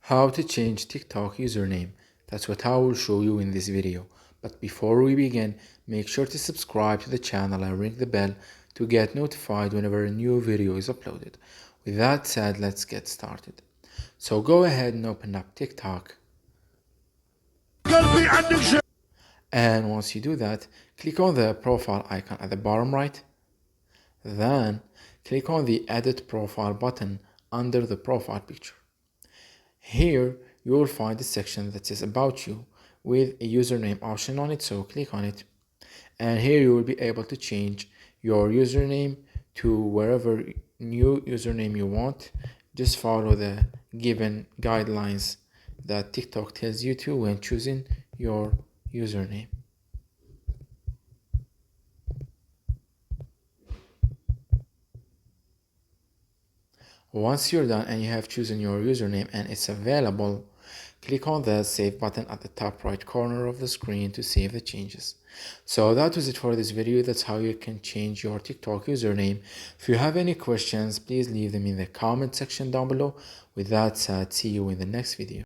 How to change TikTok username. That's what I will show you in this video. But before we begin, make sure to subscribe to the channel and ring the bell to get notified whenever a new video is uploaded. With that said, let's get started. So go ahead and open up TikTok. And once you do that, click on the profile icon at the bottom right. Then click on the edit profile button under the profile picture. Here you will find a section that says about you with a username option on it, so click on it, and here you will be able to change your username to wherever new username you want. Just follow the given guidelines that TikTok tells you to when choosing your username. Once you're done and you have chosen your username and it's available, click on the save button at the top right corner of the screen to save the changes. So that was it for this video. That's how you can change your TikTok username. If you have any questions, please leave them in the comment section down below. With that said, see you in the next video.